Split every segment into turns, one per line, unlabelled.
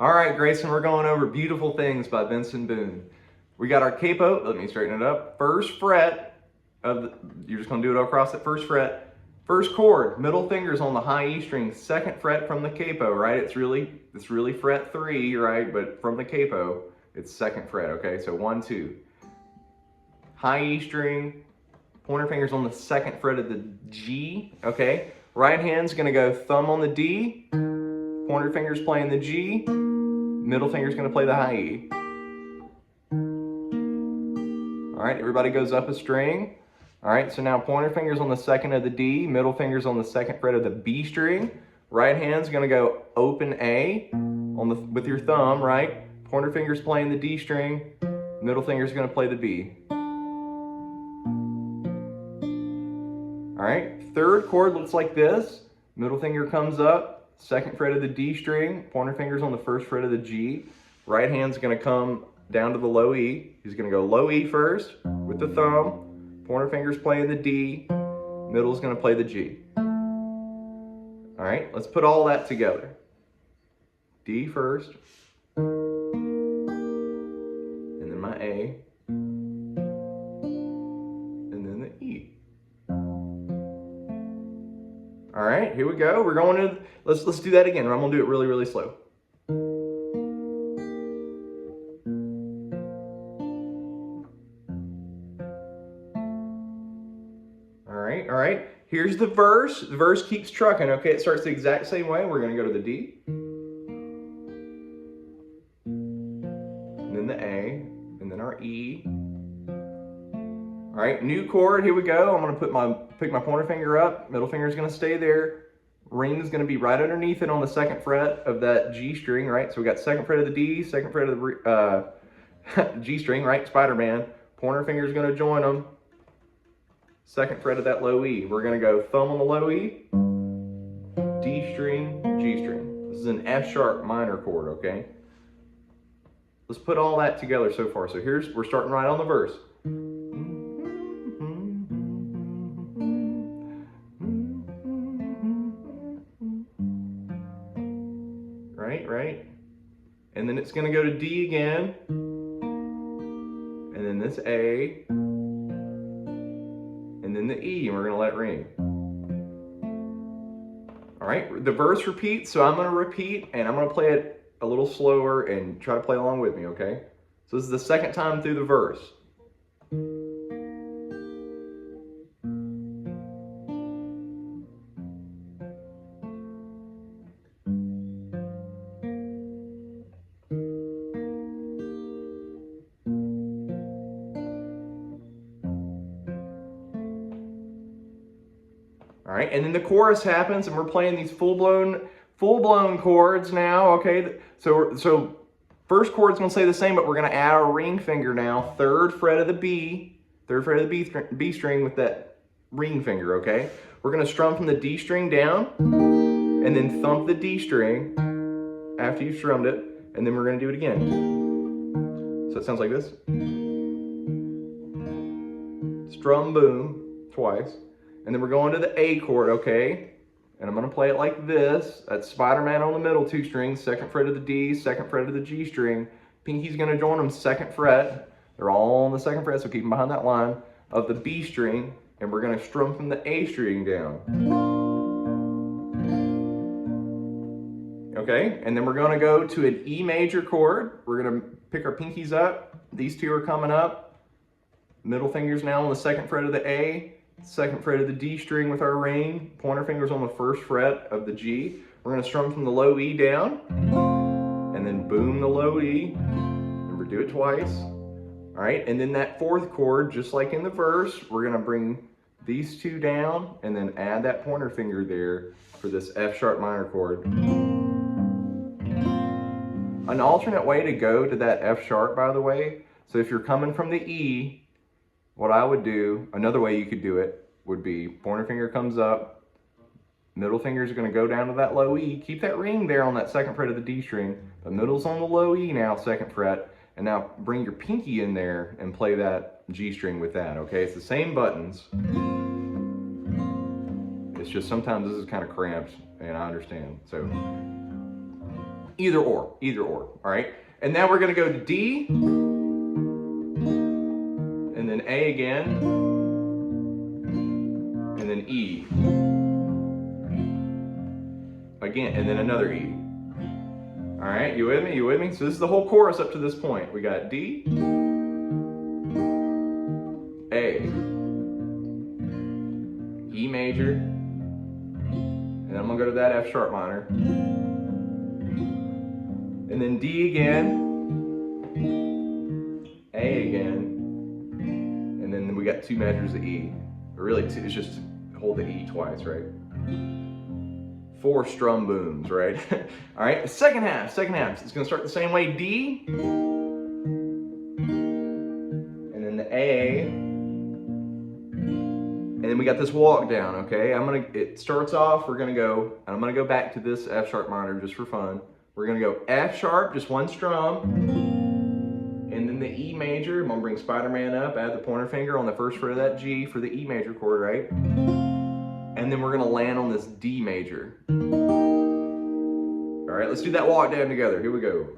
All right, Grayson, we're going over Beautiful Things by Benson Boone. We got our capo, let me straighten it up. First fret you're just gonna do it across that first fret. First chord, middle finger's on the high E string, second fret from the capo, right? It's really fret 3, right? But from the capo, it's second fret, okay? So 1, 2. High E string, pointer finger's on the second fret of the G, okay? Right hand's gonna go thumb on the D, pointer finger's playing the G, middle finger's gonna play the high E. All right, everybody goes up a string. All right, so now pointer finger's on the second of the D, middle finger's on the second fret of the B string. Right hand's gonna go open A with your thumb, right? Pointer finger's playing the D string, middle finger's gonna play the B. All right, third chord looks like this. Middle finger comes up, second fret of the D string, pointer finger's on the first fret of the G. Right hand's gonna come down to the low E. He's gonna go low E first with the thumb, pointer finger's playing the D, middle's gonna play the G. All right, let's put all that together. D first, and then my A, and then the E. All right, here we go. We're going to, let's do that again. I'm gonna do it really, really slow. All right. Here's the verse. The verse keeps trucking, okay? It starts the exact same way. We're gonna go to the D, and then the A, and then our E. All right, new chord, here we go. I'm gonna pick my pointer finger up, middle finger's gonna stay there. Ring is gonna be right underneath it on the second fret of that G string, right? So we got second fret of the D, second fret of the G string, right? Spider-Man. Pointer finger's gonna join them. Second fret of that low E. We're gonna go thumb on the low E, D string, G string. This is an F sharp minor chord, okay? Let's put all that together so far. So we're starting right on the verse. Right? And then it's gonna go to D again, and then this A, and then the E, and we're gonna let it ring. All right, the verse repeats, so I'm gonna repeat, and I'm gonna play it a little slower and try to play along with me, okay? So this is the second time through the verse. All right, and then the chorus happens, and we're playing these full-blown chords now, okay? So first chord's gonna stay the same, but we're gonna add our ring finger now, third fret of the B string with that ring finger, okay? We're gonna strum from the D string down, and then thump the D string after you've strummed it, and then we're gonna do it again. So it sounds like this. Strum, boom, twice. And then we're going to the A chord, okay? And I'm gonna play it like this. That's Spider-Man on the middle 2 strings, second fret of the D, second fret of the G string. Pinky's gonna join them second fret. They're all on the second fret, so keep them behind that line of the B string, and we're gonna strum from the A string down. Okay, and then we're gonna go to an E major chord. We're gonna pick our pinkies up. These two are coming up. Middle finger's now on the second fret of the A, second fret of the D string with our ring, pointer finger's on the first fret of the G. We're gonna strum from the low E down, and then boom the low E. Remember, do it twice. All right, and then that fourth chord, just like in the verse, we're gonna bring these two down, and then add that pointer finger there for this F sharp minor chord. An alternate way to go to that F sharp, by the way, so if you're coming from the E, what I would do, another way you could do it, would be pointer finger comes up, middle finger's gonna go down to that low E, keep that ring there on that second fret of the D string, but middle's on the low E now, second fret, and now bring your pinky in there and play that G string with that, okay? It's the same buttons. It's just sometimes this is kind of cramped, and I understand, so Either or, all right? And now we're gonna go to D, and then A again, and then E. Again, and then another E. All right, you with me, you with me? So this is the whole chorus up to this point. We got D, A, E major, and I'm gonna go to that F sharp minor, and then D again, A again, and then we got 2 measures of E. Or really, it's just hold the E twice, right? 4 strum booms, right? All right, second half. It's gonna start the same way, D, and then the A, and then we got this walk down, okay? It starts off, I'm gonna go back to this F sharp minor just for fun. We're gonna go F sharp, just 1 strum, and then the E major. I'm gonna bring Spider-Man up, add the pointer finger on the first fret of that G for the E major chord, right? And then we're gonna land on this D major. All right, let's do that walk down together. Here we go.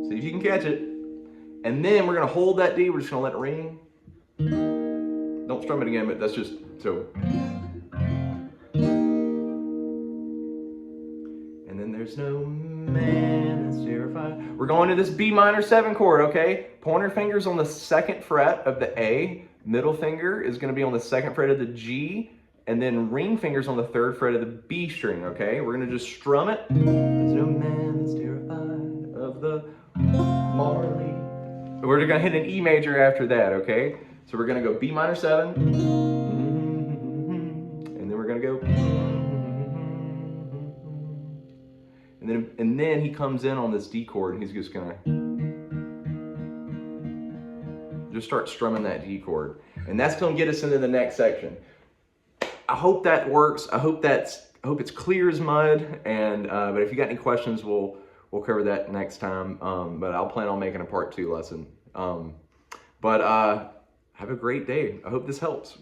See if you can catch it. And then we're gonna hold that D, we're just gonna let it ring. Don't strum it again, but that's just so. And then there's no man that's terrified. We're going to this B minor 7 chord, okay? Pointer finger's on the 2nd fret of the A, middle finger is gonna be on the 2nd fret of the G, and then ring finger's on the 3rd fret of the B string, okay? We're gonna just strum it. There's no man that's terrified of the Marley. We're gonna hit an E major after that, okay? So we're gonna go B minor 7, and then we're gonna go, and then he comes in on this D chord, and he's just gonna just start strumming that D chord, and that's gonna get us into the next section. I hope that works. I hope it's clear as mud. And but if you got any questions, we'll cover that next time. But I'll plan on making a part 2 lesson. Have a great day. I hope this helps.